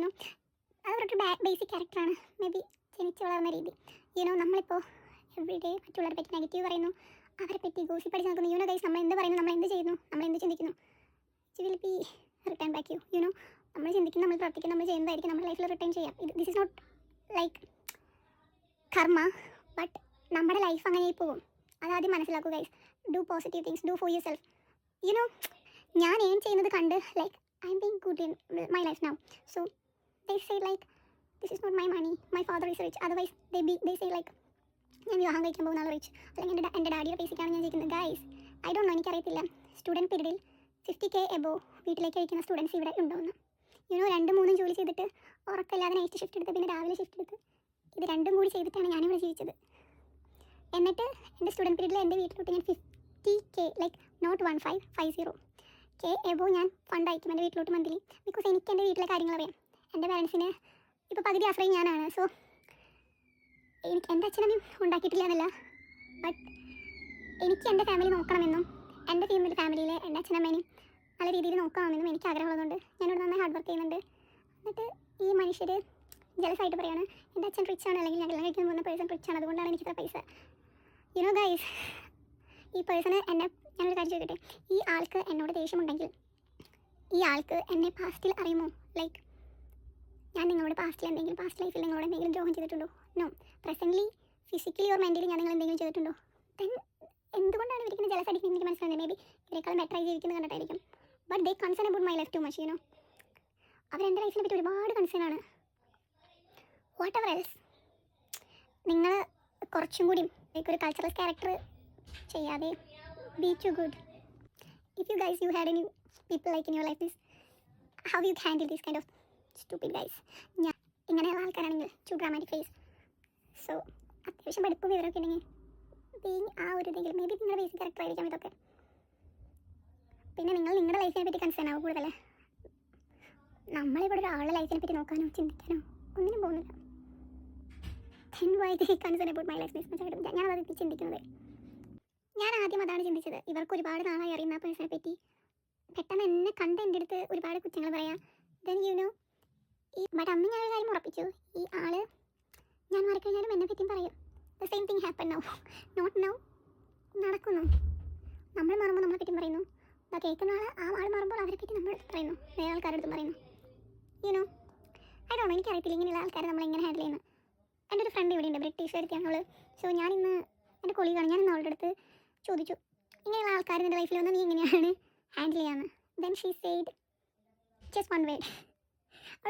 You know അതൊരു basic ക്യാരക്ടറാണ്. May be ജനിച്ച് വളർന്ന രീതി. നമ്മളിപ്പോൾ എവറിഡേ മറ്റുള്ളവരെ പറ്റി നെഗറ്റീവ് പറയുന്നു, അവരെ പറ്റി ഗോസിപ്പ് അടിച്ച് നോക്കുന്നു. ഗൈസ്, നമ്മൾ എന്ത് പറയുന്നു, നമ്മൾ എന്ത് ചെയ്യുന്നു, നമ്മൾ എന്ത് ചിന്തിക്കുന്നു, it will be return back you. നമ്മൾ ചിന്തിക്കുന്നു, നമ്മൾ പ്രവർത്തിക്കുന്നു, നമ്മൾ ചെയ്യുന്നതായിരിക്കും നമ്മുടെ ലൈഫിൽ റിട്ടേൺ ചെയ്യാം. This is not like karma, but നമ്മുടെ ലൈഫ് അങ്ങനെ പോകും. അതാദ്യം മനസ്സിലാക്കുക guys. Do positive things, do for yourself. ഞാൻ ഏൺ ചെയ്യുന്നത് കണ്ട് like I am being good in my life now. So they say like this is not my money, my father is rich. Otherwise they say like ഞാൻ വിവാഹം കഴിക്കാൻ പോകുന്ന ആൾ rich, അല്ലെങ്കിൽ എൻ്റെ ഡാഡിയുടെ ബേസിക്കാണ് ഞാൻ ജീവിക്കുന്നത്. ഗൈസ്, ഐ ഡോണ്ട് നോ, എനിക്കറിയത്തില്ല സ്റ്റുഡൻറ്റ് പീരീഡിൽ 50K എബോ വീട്ടിലേക്ക് അയക്കുന്ന സ്റ്റുഡൻസ് ഇവിടെ ഉണ്ടോയെന്ന്. 2-3 ജോലി ചെയ്തിട്ട് ഉറക്കമില്ലാതെ നൈറ്റ് ഷിഫ്റ്റ് എടുത്ത് പിന്നെ രാവിലെ ഷിഫ്റ്റ് എടുത്ത് ഇത് രണ്ടും കൂടി ചെയ്തിട്ടാണ് ഞാനിവിടെ ജീവിച്ചത്. എന്നിട്ട് എൻ്റെ സ്റ്റുഡൻറ്റ് പീരീഡിൽ എൻ്റെ വീട്ടിലോട്ട് ഞാൻ 50K like not 1550K above ഞാൻ ഫണ്ട് അയക്കും എൻ്റെ വീട്ടിലോട്ട് മന്ത്ലി. ബിക്കോസ് എനിക്ക് എൻ്റെ വീട്ടിലെ കാര്യങ്ങൾ അറിയാം. എൻ്റെ പാരൻസിന് ഇപ്പോൾ പകുതി ആശ്രയം ഞാനാണ്. സോ എനിക്ക് എൻ്റെ അച്ഛനമ്മയും ഉണ്ടാക്കിയിട്ടില്ല എന്നല്ല, ബട്ട് എനിക്ക് എൻ്റെ ഫാമിലി നോക്കണമെന്നും എൻ്റെ ഫാമിലിയിലെ എൻ്റെ അച്ഛനമ്മേനെയും നല്ല രീതിയിൽ നോക്കണമെന്നും എനിക്ക് ആഗ്രഹമുള്ളതുകൊണ്ട് ഞാനിവിടെ നന്നായി ഹാർഡ് വർക്ക് ചെയ്യുന്നുണ്ട്. എന്നിട്ട് ഈ മനുഷ്യർ ജലസായിട്ട് പറയുകയാണ് എൻ്റെ അച്ഛൻ റിച്ച് ആണ്, അല്ലെങ്കിൽ ഞാൻ കല്യാണം കഴിക്കാൻ പോകുന്ന പേഴ്സൺ റിച്ച് ആണ്, അതുകൊണ്ടാണ് എനിക്കിത്ര പൈസ. ഗൈസ്, ഈ പേഴ്സണ് ഞാനൊരു കാര്യം ചോദിക്കട്ടെ, ഈ ആൾക്ക് എന്നോട് ദേഷ്യമുണ്ടെങ്കിൽ ഈ ആൾക്ക് എന്നെ പാസ്റ്റിൽ അറിയുമോ? ലൈക്ക് ഞാൻ നിങ്ങളോട് പാസ്റ്റ് ലൈഫിൽ നിങ്ങളോട് എന്തെങ്കിലും ദ്രോഹം ചെയ്തിട്ടുണ്ടോ? No. Presently physically or mentally ഞാൻ നിങ്ങൾ എന്തെങ്കിലും ചെയ്തിട്ടുണ്ടോ? ദെൻ എന്തുകൊണ്ടാണ് ഇവരിക്കുന്ന ജലസ് അടിക്കുന്നത് എനിക്ക് മനസ്സിലാകുന്നത്. മേ ബി ഇവരെക്കാളും ബെറ്ററായി ജീവിക്കുന്നത് കണ്ടിട്ടായിരിക്കും. But they concern about my life too much. അവരെൻ്റെ ലൈഫിനെ പറ്റി ഒരുപാട് കൺസേൺ ആണ്. വാട്ട് എവർ എൽസ്, നിങ്ങൾ കുറച്ചും കൂടി ഒരു കൾച്ചറൽ ക്യാരക്ടർ ചെയ്യാതെ be too good. If you guys you had any people like in your life this, how you handle this kind of stupid guys. ഞാൻ ഇങ്ങനെയുള്ള ആൾക്കാരാണെങ്കിൽ ടു ഡ്രാമാറ്റിക് ഫേസ്. സോ അത്യാവശ്യം പഠിപ്പും വിവരമൊക്കെ ഉണ്ടെങ്കിൽ ബീങ് ആ ഒരു ഇതെങ്കിലും മേ ബി നിങ്ങളുടെ ബേസിക് ക്യാരക്ടർ ആയിരിക്കാം ഇതൊക്കെ. പിന്നെ നിങ്ങൾ നിങ്ങളുടെ ലൈഫിനെ പറ്റി കൺസേൺ ആവും കൂടുതൽ. നമ്മളിവിടെ ഒരാളുടെ ലൈഫിനെ പറ്റി നോക്കാനോ ചിന്തിക്കാനോ ഒന്നിനും പോകുന്നില്ല. then why they concern about my life? ഞാനത് ചിന്തിക്കുന്നത്. ഞാൻ ആദ്യം അതാണ് ചിന്തിച്ചത്. ഇവർക്ക് ഒരുപാട് നാളായി അറിയുന്ന ആ പേഴ്സണെ പറ്റി പെട്ടെന്ന് എന്നെ കണ്ട് എൻ്റെ അടുത്ത് ഒരുപാട് കുറ്റങ്ങൾ പറയാം. ദെൻ ബട്ട് അന്ന് ഞാനൊരു കാര്യം ഉറപ്പിച്ചു, ഈ ആൾ ഞാൻ മാറിക്കഴിഞ്ഞാലും എന്നെ പറ്റിയും പറയും. The same thing happen now. Not now, നടക്കുന്നു. നമ്മൾ മാറുമ്പോൾ നമ്മളെ പറ്റിയും പറയുന്നു. കേൾക്കുന്ന ആൾ മാറുമ്പോൾ അവരെ പറ്റി നമ്മൾ പറയുന്നു, വേറെ ആൾക്കാരുടെ അടുത്ത് പറയുന്നു. ഐ ഡോണ്ട് നോ, എനിക്കറിയത്തില്ല ഇങ്ങനെയുള്ള ആൾക്കാരെ നമ്മളെങ്ങനെ ഹാൻഡിൽ ചെയ്യുന്നു. എൻ്റെ ഒരു ഫ്രണ്ട് ഇവിടെ ഉണ്ട്, ബ്രിട്ടീഷ് വരുത്തിയാണ് അവൾ. സോ ഞാനിന്ന് എൻ്റെ കൊളീഗാണ്, ഞാനിന്ന് അവളുടെ അടുത്ത് ചോദിച്ചു, ഇങ്ങനെയുള്ള ആൾക്കാർ നിൻ്റെ ലൈഫിൽ വന്നാൽ നീ എങ്ങനെയാണ് ഹാൻഡിൽ ചെയ്യാമെന്ന്. Then she said just one word,